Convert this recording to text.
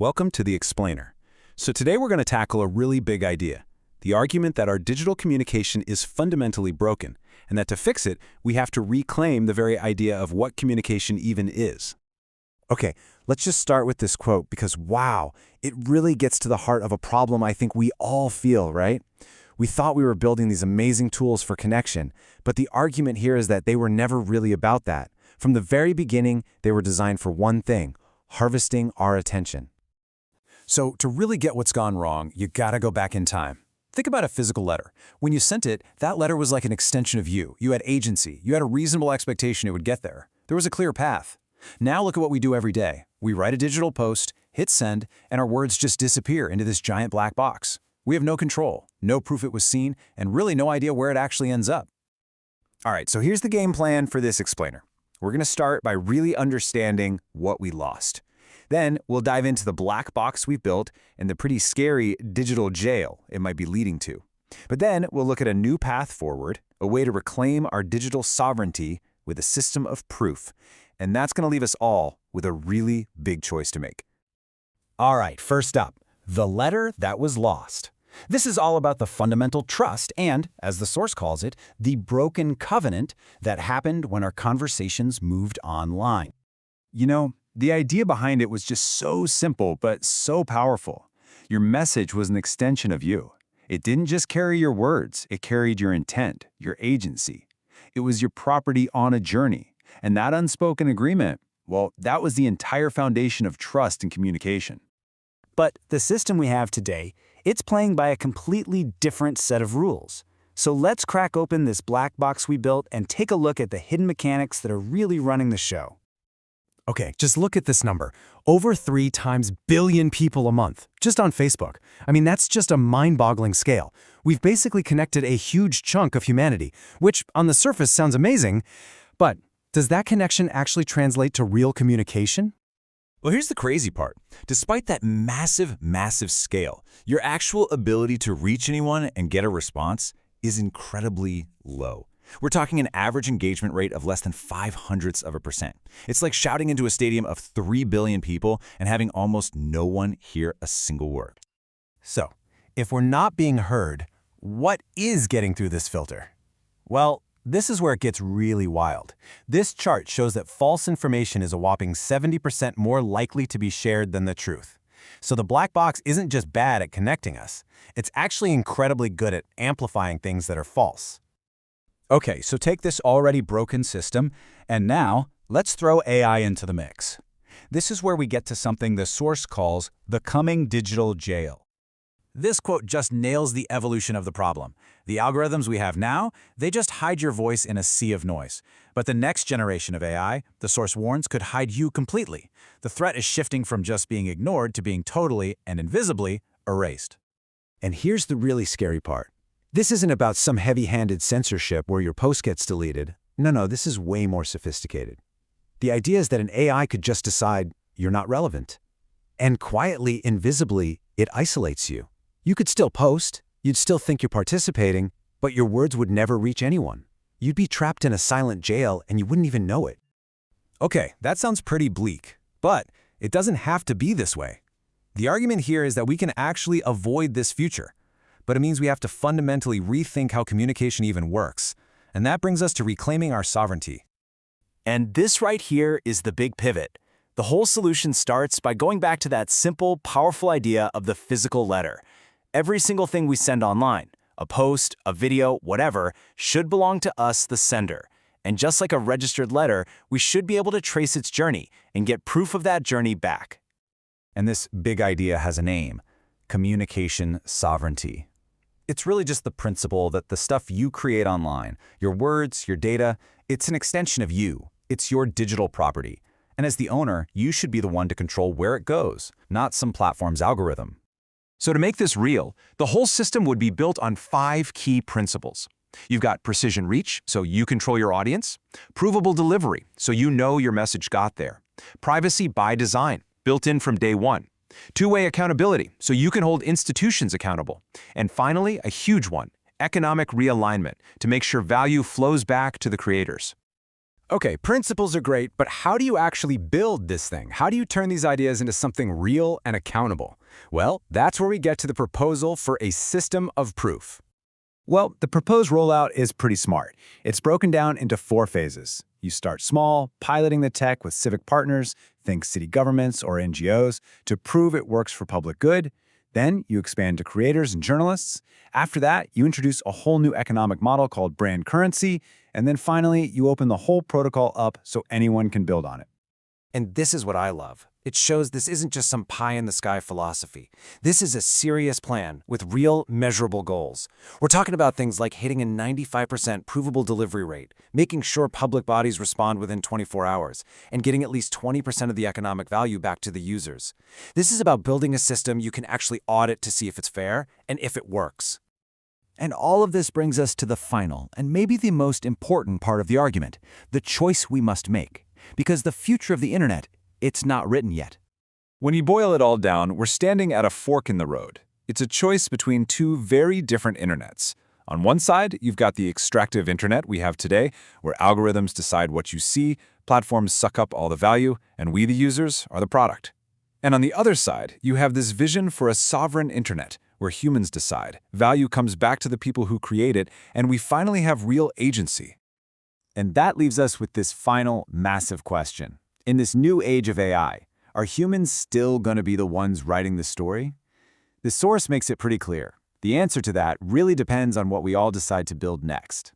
Welcome to The Explainer. So today we're going to tackle a really big idea, the argument that our digital communication is fundamentally broken, and that to fix it, we have to reclaim the very idea of what communication even is. Okay, let's just start with this quote because, wow, it really gets to the heart of a problem I think we all feel, right? We thought we were building these amazing tools for connection, but the argument here is that they were never really about that. From the very beginning, they were designed for one thing: harvesting our attention. So to really get what's gone wrong, you gotta go back in time. Think about a physical letter. When you sent it, that letter was like an extension of you. You had agency. You had a reasonable expectation it would get there. There was a clear path. Now look at what we do every day. We write a digital post, hit send, and our words just disappear into this giant black box. We have no control, no proof it was seen, and really no idea where it actually ends up. All right, so here's the game plan for this explainer. We're going to start by really understanding what we lost. Then we'll dive into the black box we've built and the pretty scary digital jail it might be leading to. But then we'll look at a new path forward, a way to reclaim our digital sovereignty with a system of proof. And that's going to leave us all with a really big choice to make. All right, first up, the letter that was lost. This is all about the fundamental trust and, as the source calls it, the broken covenant that happened when our conversations moved online. You know, the idea behind it was just so simple but so powerful. Your message was an extension of you. It didn't just carry your words, it carried your intent, your agency. It was your property on a journey. And that unspoken agreement, well, that was the entire foundation of trust and communication. But the system we have today, it's playing by a completely different set of rules. So let's crack open this black box we built and take a look at the hidden mechanics that are really running the show. Okay, just look at this number. Over 3 billion people a month, just on Facebook. I mean, that's just a mind-boggling scale. We've basically connected a huge chunk of humanity, which on the surface sounds amazing, but does that connection actually translate to real communication? Well, here's the crazy part. Despite that massive scale, your actual ability to reach anyone and get a response is incredibly low. We're talking an average engagement rate of less than 0.05%. It's like shouting into a stadium of 3 billion people and having almost no one hear a single word. So, if we're not being heard, what is getting through this filter? Well, this is where it gets really wild. This chart shows that false information is a whopping 70% more likely to be shared than the truth. So the black box isn't just bad at connecting us. It's actually incredibly good at amplifying things that are false. Okay, so take this already broken system, and now let's throw AI into the mix. This is where we get to something the source calls the coming digital jail. This quote just nails the evolution of the problem. The algorithms we have now, they just hide your voice in a sea of noise. But the next generation of AI, the source warns, could hide you completely. The threat is shifting from just being ignored to being totally and invisibly erased. And here's the really scary part. This isn't about some heavy-handed censorship where your post gets deleted. No, this is way more sophisticated. The idea is that an AI could just decide you're not relevant. And quietly, invisibly, it isolates you. You could still post, you'd still think you're participating, but your words would never reach anyone. You'd be trapped in a silent jail and you wouldn't even know it. Okay, that sounds pretty bleak, but it doesn't have to be this way. The argument here is that we can actually avoid this future, but it means we have to fundamentally rethink how communication even works, and that brings us to reclaiming our sovereignty. And this right here is the big pivot. The whole solution starts by going back to that simple, powerful idea of the physical letter. Every single thing we send online, a post, a video, whatever, should belong to us, the sender. And just like a registered letter, we should be able to trace its journey and get proof of that journey back. And this big idea has a name: communication sovereignty. It's really just the principle that the stuff you create online, your words, your data, it's an extension of you. It's your digital property. And as the owner, you should be the one to control where it goes, not some platform's algorithm. So to make this real, the whole system would be built on 5 key principles. You've got precision reach, so you control your audience; provable delivery, so you know your message got there; privacy by design, built in from day one; two-way accountability, so you can hold institutions accountable; and finally, a huge one, economic realignment, to make sure value flows back to the creators. Okay, principles are great, but how do you actually build this thing? How do you turn these ideas into something real and accountable? Well, that's where we get to the proposal for a system of proof. Well, the proposed rollout is pretty smart. It's broken down into 4 phases. You start small, piloting the tech with civic partners, think city governments or NGOs, to prove it works for public good. Then you expand to creators and journalists. After that, you introduce a whole new economic model called brand currency. And then finally, you open the whole protocol up so anyone can build on it. And this is what I love. It shows this isn't just some pie-in-the-sky philosophy. This is a serious plan with real, measurable goals. We're talking about things like hitting a 95% provable delivery rate, making sure public bodies respond within 24 hours, and getting at least 20% of the economic value back to the users. This is about building a system you can actually audit to see if it's fair and if it works. And all of this brings us to the final, and maybe the most important part of the argument, the choice we must make. Because the future of the internet, it's not written yet. When you boil it all down, we're standing at a fork in the road. It's a choice between 2 very different internets. On one side, you've got the extractive internet we have today, where algorithms decide what you see, platforms suck up all the value, and we, the users, are the product. And on the other side, you have this vision for a sovereign internet, where humans decide, value comes back to the people who create it, and we finally have real agency. And that leaves us with this final, massive question. In this new age of AI, are humans still going to be the ones writing the story? The source makes it pretty clear. The answer to that really depends on what we all decide to build next.